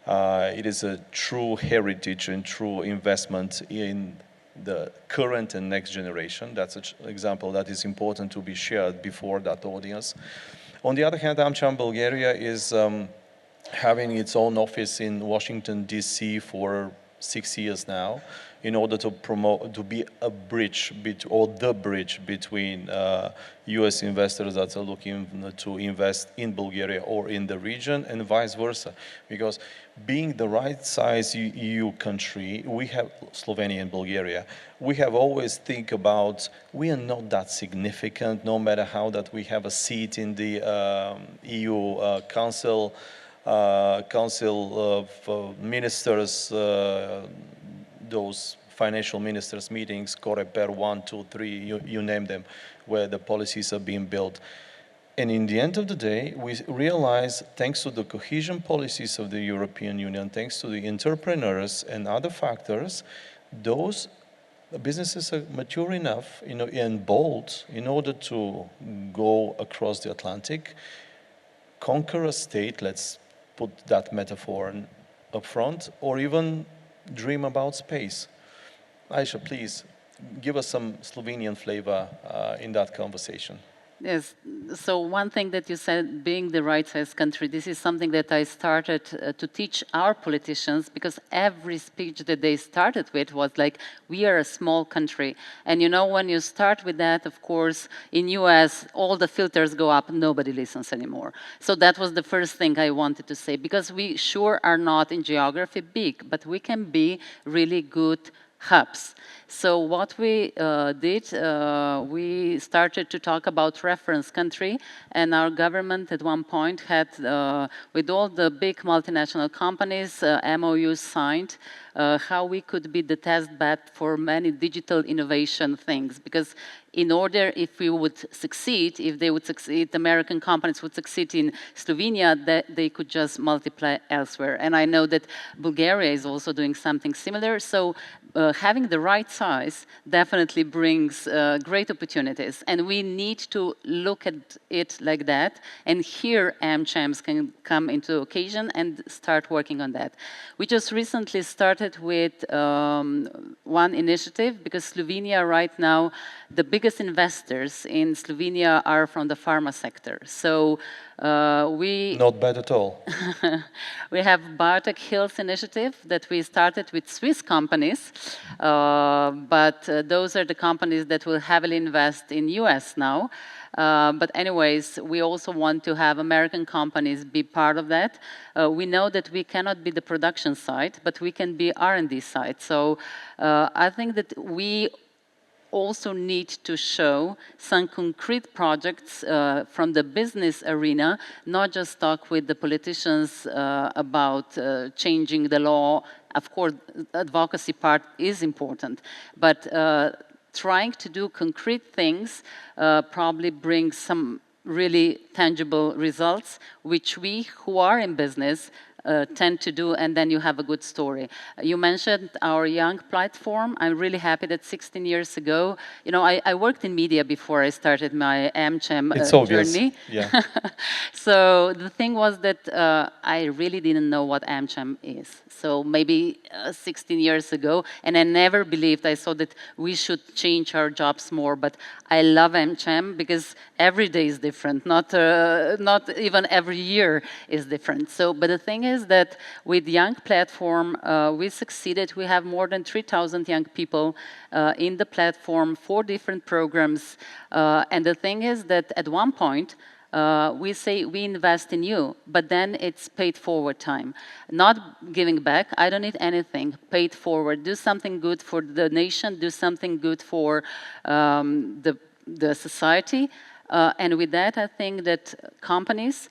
It is a true heritage and true investment in the current and next generation. That's an example that is important to be shared before that audience. On the other hand, AmCham Bulgaria is having its own office in Washington, D.C. for 6 years now, in order to be a bridge, or the bridge between U.S. investors that are looking to invest in Bulgaria or in the region, and vice versa. Because being the right size EU country, we have Slovenia and Bulgaria. We have always think about we are not that significant, no matter how that we have a seat in the EU Council of Ministers. Those financial ministers meetings, Coreper 1, 2, 3, you name them, where the policies are being built. And in the end of the day, we realize, thanks to the cohesion policies of the European Union, thanks to the entrepreneurs and other factors, those businesses are mature enough, and bold in order to go across the Atlantic, conquer a state, let's put that metaphor up front, or even dream about space. Aisha, please give us some Slovenian flavor in that conversation. Yes, so one thing that you said, being the right-sized country, this is something that I started to teach our politicians, because every speech that they started with was like, we are a small country. And when you start with that, of course, in US, all the filters go up, nobody listens anymore. So that was the first thing I wanted to say, because we sure are not in geography big, but we can be really good hubs. So what we did, we started to talk about reference country, and our government at one point had, with all the big multinational companies, MOUs signed, how we could be the test bed for many digital innovation things. Because in order, if we would succeed, if they would succeed, American companies would succeed in Slovenia, that they could just multiply elsewhere. And I know that Bulgaria is also doing something similar. So having the right size definitely brings great opportunities. And we need to look at it like that. And here AmChams can come into occasion and start working on that. We just recently started with one initiative, because Slovenia right now, the big biggest investors in Slovenia are from the pharma sector. So we Not bad at all. we have Biotech Hills initiative that we started with Swiss companies, but those are the companies that will heavily invest in US now. But anyways, we also want to have American companies be part of that. We know that we cannot be the production side, but we can be R&D side. So I think that we also need to show some concrete projects from the business arena, not just talk with the politicians about changing the law. Of course, advocacy part is important, but trying to do concrete things probably brings some really tangible results, which we who are in business tend to do, and then you have a good story. You mentioned our young platform. I'm really happy that 16 years ago, you know, I worked in media before I started my AmCham It's obvious. journey. Yeah. So the thing was that I really didn't know what AmCham is. So maybe 16 years ago, and I never believed, I saw that we should change our jobs more, but I love AmCham because every day is different, not even every year is different. So, but the thing is that with Young Platform, we succeeded. We have more than 3,000 young people in the platform, 4 different programs. And the thing is that at one point, we say we invest in you, but then it's paid forward time. Not giving back, I don't need anything, paid forward. Do something good for the nation, do something good for the society. And with that, I think that companies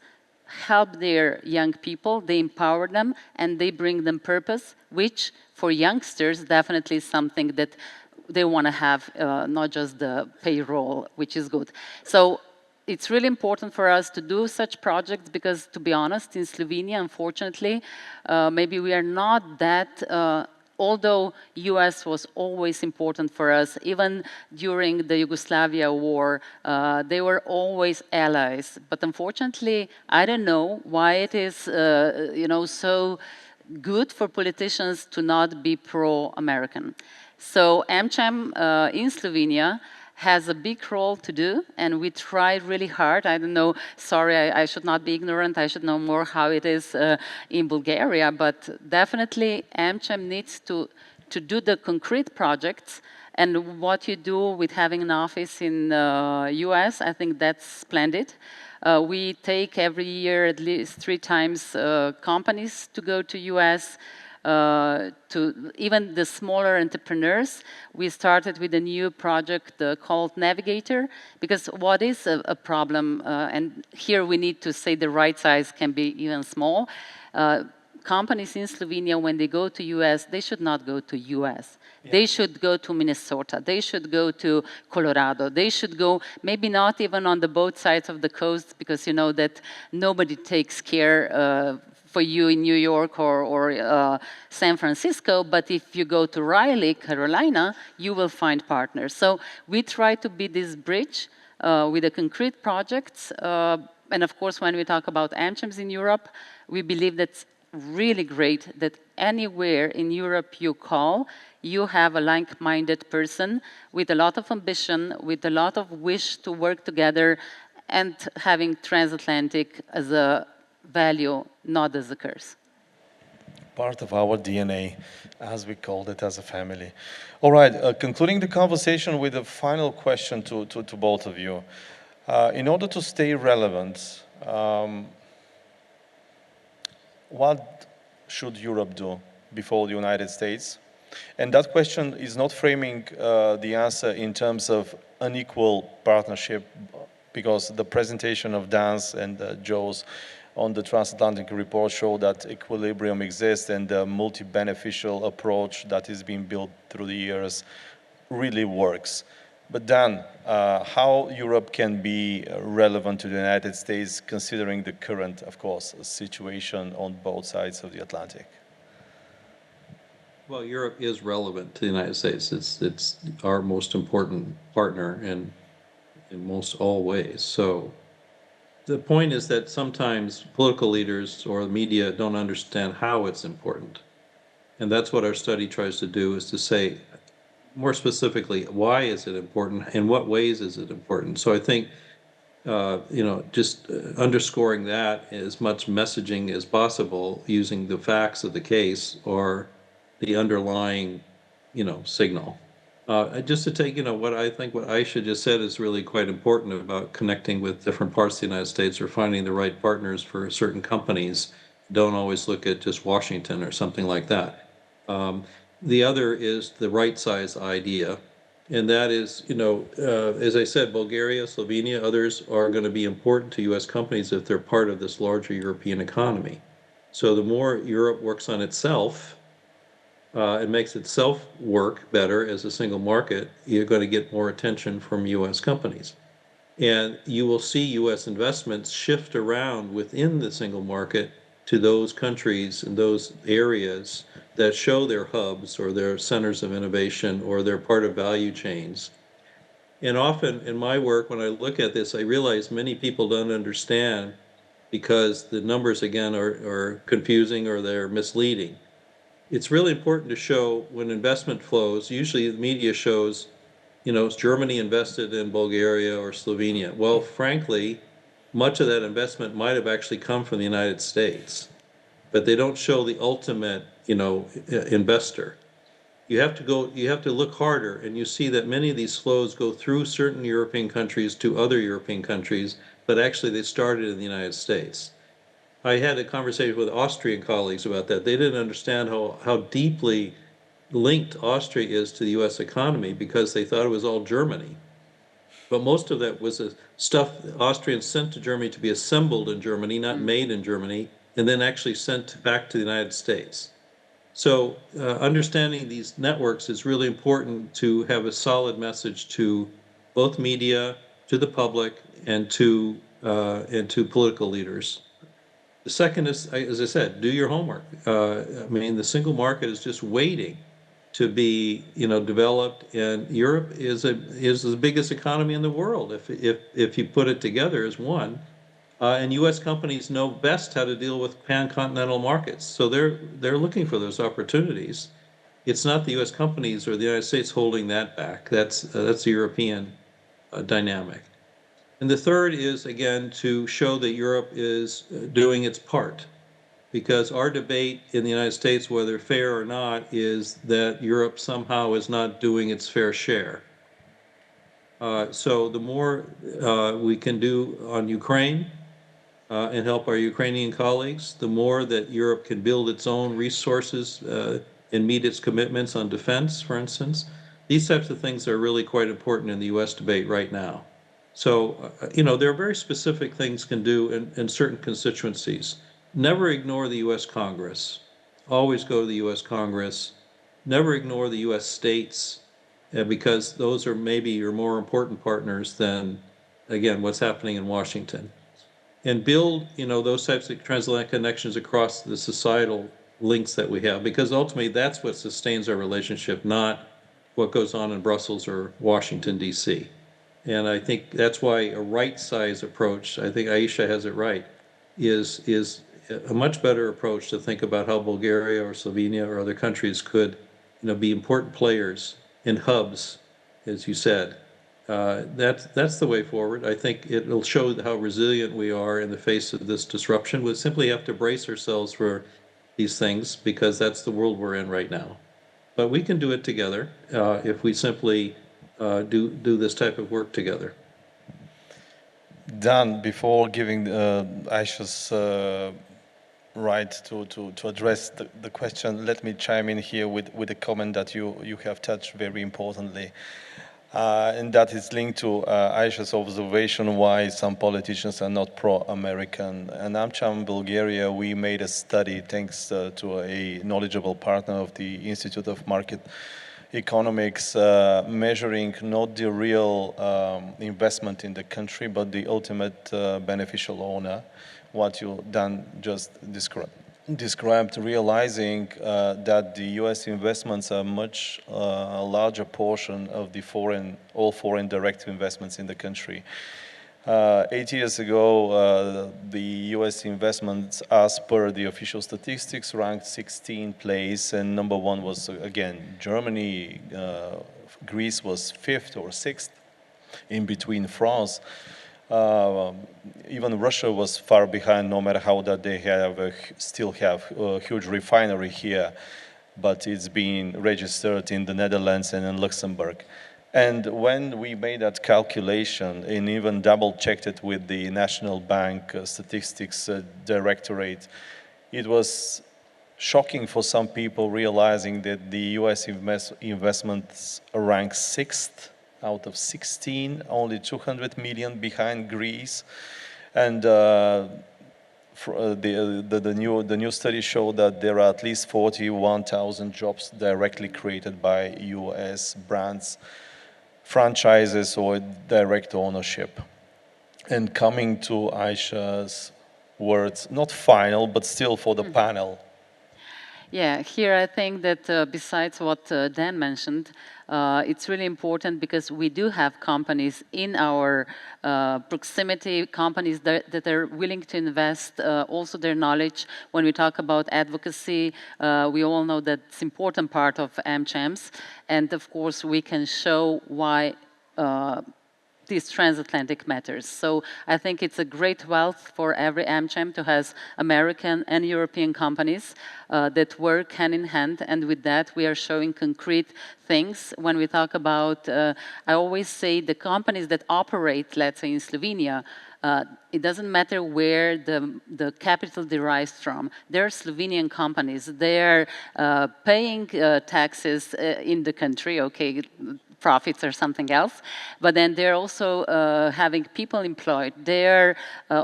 help their young people, they empower them, and they bring them purpose, which for youngsters definitely is something that they want to have, not just the payroll, which is good. So it's really important for us to do such projects because, to be honest, in Slovenia, unfortunately, maybe we are not that although US was always important for us, even during the Yugoslavia war, they were always allies. But unfortunately, I don't know why it is, so good for politicians to not be pro-American. So AmCham in Slovenia has a big role to do, and we try really hard. I don't know, sorry, I should not be ignorant. I should know more how it is in Bulgaria, but definitely AmCham needs to do the concrete projects. And what you do with having an office in US, I think that's splendid. We take every year at least 3 times companies to go to US. To even the smaller entrepreneurs. We started with a new project called Navigator, because what is a problem, and here we need to say the right size can be even small. Companies in Slovenia, when they go to US, they should not go to US. Yeah. They should go to Minnesota. They should go to Colorado. They should go, maybe not even on the both sides of the coast, because you know that nobody takes care for you in New York or San Francisco, but if you go to Raleigh, Carolina, you will find partners. So we try to be this bridge with the concrete projects. And of course, when we talk about AmChams in Europe, we believe that's really great that anywhere in Europe you call, you have a like-minded person with a lot of ambition, with a lot of wish to work together, and having Transatlantic as a value, not as a curse. Part of our DNA, as we called it as a family. All right, concluding the conversation with a final question to both of you. In order to stay relevant, what should Europe do before the United States? And that question is not framing the answer in terms of unequal partnership, because the presentation of Dan's and Joe's on the Transatlantic report show that equilibrium exists, and the multi-beneficial approach that is being built through the years really works. But Dan, how Europe can be relevant to the United States, considering the current, of course, situation on both sides of the Atlantic? Well, Europe is relevant to the United States. It's our most important partner in most all ways. So the point is that sometimes political leaders or the media don't understand how it's important. And that's what our study tries to do, is to say, more specifically, why is it important? In what ways is it important? So I think just underscoring that as much messaging as possible using the facts of the case or the underlying, signal. Just to take, what I think what Aisha just said is really quite important about connecting with different parts of the United States or finding the right partners for certain companies. Don't always look at just Washington or something like that. The other is the right size idea. And that is, as I said, Bulgaria, Slovenia, others are going to be important to US companies if they're part of this larger European economy. So the more Europe works on itself, and makes itself work better as a single market, you're going to get more attention from US companies. And you will see US investments shift around within the single market to those countries and those areas that show their hubs or their centers of innovation or they're part of value chains. And often in my work, when I look at this, I realize many people don't understand because the numbers, again, are confusing or they're misleading. It's really important to show when investment flows, usually the media shows, Germany invested in Bulgaria or Slovenia. Well, frankly, much of that investment might have actually come from the United States, but they don't show the ultimate, investor. You have to look harder, and you see that many of these flows go through certain European countries to other European countries, but actually they started in the United States. I had a conversation with Austrian colleagues about that. They didn't understand how deeply linked Austria is to the US economy because they thought it was all Germany. But most of that was stuff Austrians sent to Germany to be assembled in Germany, not made in Germany, and then actually sent back to the United States. So understanding these networks is really important to have a solid message to both media, to the public, and to political leaders. The second is, as I said, do your homework. I mean, the single market is just waiting to be, developed, and Europe is the biggest economy in the world if you put it together as one. And U.S. companies know best how to deal with pan-continental markets, so they're looking for those opportunities. It's not the U.S. companies or the United States holding that back. That's the European dynamic. And the third is, again, to show that Europe is doing its part. Because our debate in the United States, whether fair or not, is that Europe somehow is not doing its fair share. So the more we can do on Ukraine and help our Ukrainian colleagues, the more that Europe can build its own resources and meet its commitments on defense, for instance. These types of things are really quite important in the US debate right now. So, there are very specific things can do in certain constituencies. Never ignore the US Congress. Always go to the US Congress. Never ignore the US states because those are maybe your more important partners than, again, what's happening in Washington. And build, those types of transatlantic connections across the societal links that we have, because ultimately that's what sustains our relationship, not what goes on in Brussels or Washington, D.C. And I think that's why a right size approach, I think Aisha has it right, is a much better approach to think about how Bulgaria or Slovenia or other countries could, be important players in hubs, as you said. That's the way forward. I think it'll show how resilient we are in the face of this disruption. We simply have to brace ourselves for these things because that's the world we're in right now. But we can do it together if we simply do this type of work together. Dan, before giving Aisha's right to address the question, let me chime in here with a comment that you have touched very importantly. And that is linked to Aisha's observation why some politicians are not pro-American. And AmCham Bulgaria, we made a study thanks to a knowledgeable partner of the Institute of Market Economics, measuring not the real investment in the country, but the ultimate beneficial owner, what you Dan just described, realizing that the U.S. investments are much larger portion of the all foreign direct investments in the country. 8 years ago, the U.S. investments, as per the official statistics, ranked 16th place, and number one was, again, Germany. Greece was 5th or 6th, in between France. Uh, Even Russia was far behind, no matter how that they still have a huge refinery here, but it's been registered in the Netherlands and in Luxembourg. And when we made that calculation and even double-checked it with the National Bank Statistics Directorate, it was shocking for some people, realizing that the U.S. investments rank 6th out of 16, only 200 million behind Greece. And the new study showed that there are at least 41,000 jobs directly created by U.S. brands, franchises, or direct ownership. And coming to Aisha's words, not final, but still for the panel. Yeah, here I think that besides what Dan mentioned, it's really important because we do have companies in our proximity, companies that are willing to invest also their knowledge. When we talk about advocacy, we all know that it's an important part of AmChams. And of course, we can show why these transatlantic matters. So I think it's a great wealth for every AmCham to have American and European companies that work hand in hand. And with that, we are showing concrete things. When we talk about, I always say the companies that operate, let's say in Slovenia, it doesn't matter where the capital derives from. They're Slovenian companies. They're paying taxes in the country, okay, profits or something else, but then they're also having people employed. They're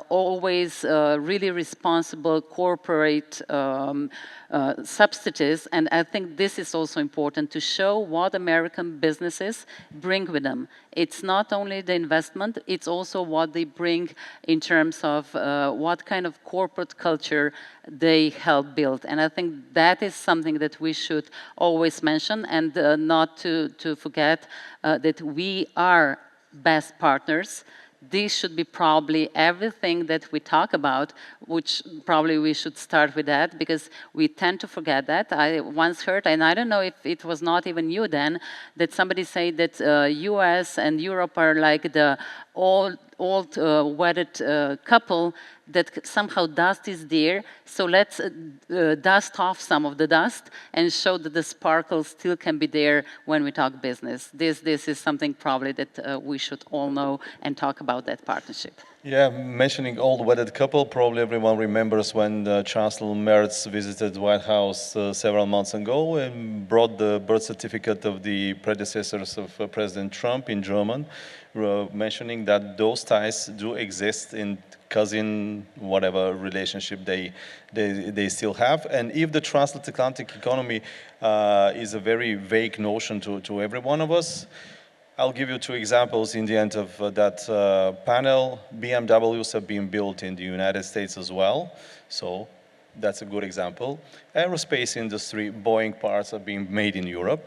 always really responsible corporate substitutes, and I think this is also important to show what American businesses bring with them. It's not only the investment, it's also what they bring in terms of what kind of corporate culture they help build. And I think that is something that we should always mention, and not to forget that we are best partners. This should be probably everything that we talk about, which probably we should start with that, because we tend to forget that. I once heard, and I don't know if it was not even you then, that somebody said that US and Europe are like the old wedded couple, that somehow dust is there, so let's dust off some of the dust and show that the sparkle still can be there when we talk business. This is something probably that we should all know and talk about that partnership. Yeah, mentioning old wedded couple, probably everyone remembers when Chancellor Merz visited the White House several months ago and brought the birth certificate of the predecessors of President Trump in German, mentioning that those ties do exist in cousin, whatever relationship they still have. And if the transatlantic economy is a very vague notion to every one of us, I'll give you two examples in the end of that panel. BMWs have been built in the United States as well, so that's a good example. Aerospace industry, Boeing parts are being made in Europe.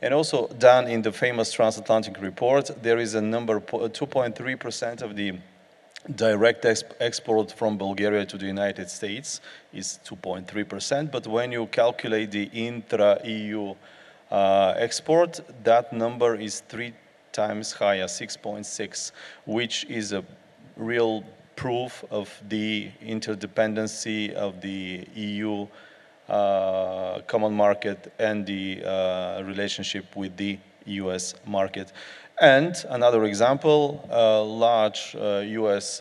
And also done in the famous Transatlantic report, there is a number, 2.3% of the direct export from Bulgaria to the United States is 2.3%, but when you calculate the intra-EU export, that number is 3 times higher, 6.6, which is a real proof of the interdependency of the EU common market and the relationship with the US market. And another example, large US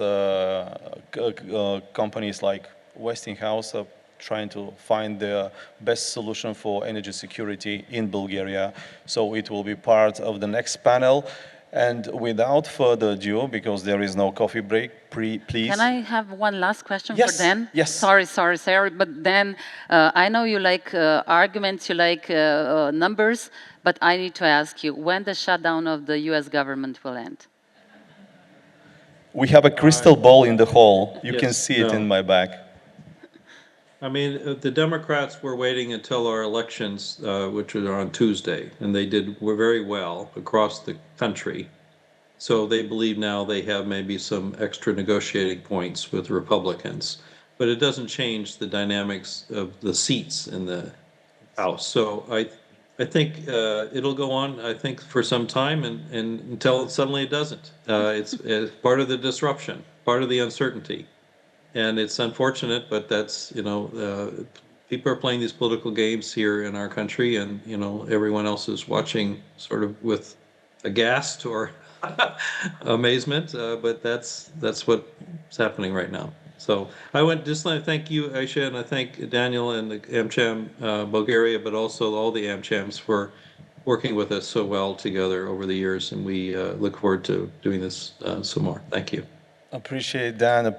companies like Westinghouse are trying to find the best solution for energy security in Bulgaria. So it will be part of the next panel. And without further ado, because there is no coffee break, please. Can I have one last question Yes, for Dan? yes. Sorry, but Dan, I know you like arguments, you like numbers, but I need to ask you, when the shutdown of the US government will end? We have a crystal ball in the hall. You can Yes, see it in my bag. I mean, the Democrats were waiting until our elections, which are on Tuesday, and they did very well across the country. So they believe now they have maybe some extra negotiating points with Republicans. But it doesn't change the dynamics of the seats in the House. So I think it'll go on, I think, for some time and until suddenly it doesn't. It's part of the disruption, part of the uncertainty. And it's unfortunate, but that's, people are playing these political games here in our country, and, everyone else is watching sort of with aghast or amazement, but that's what's happening right now. So I just want to thank you, Aisha, and I thank Daniel and the AmCham Bulgaria, but also all the AmChams for working with us so well together over the years, and we look forward to doing this some more. Thank you. Appreciate Dan.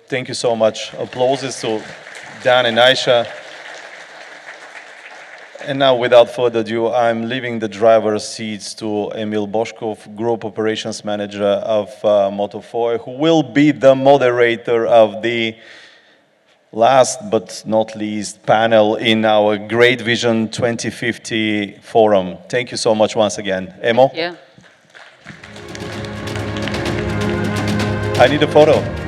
Thank you so much. Applauses to Dan and Aisha. And now, without further ado, I'm leaving the driver's seats to Emil Boshkov, Group Operations Manager of Motofoy, who will be the moderator of the last but not least panel in our Great Vision 2050 forum. Thank you so much once again. Emo? Yeah. I need a photo.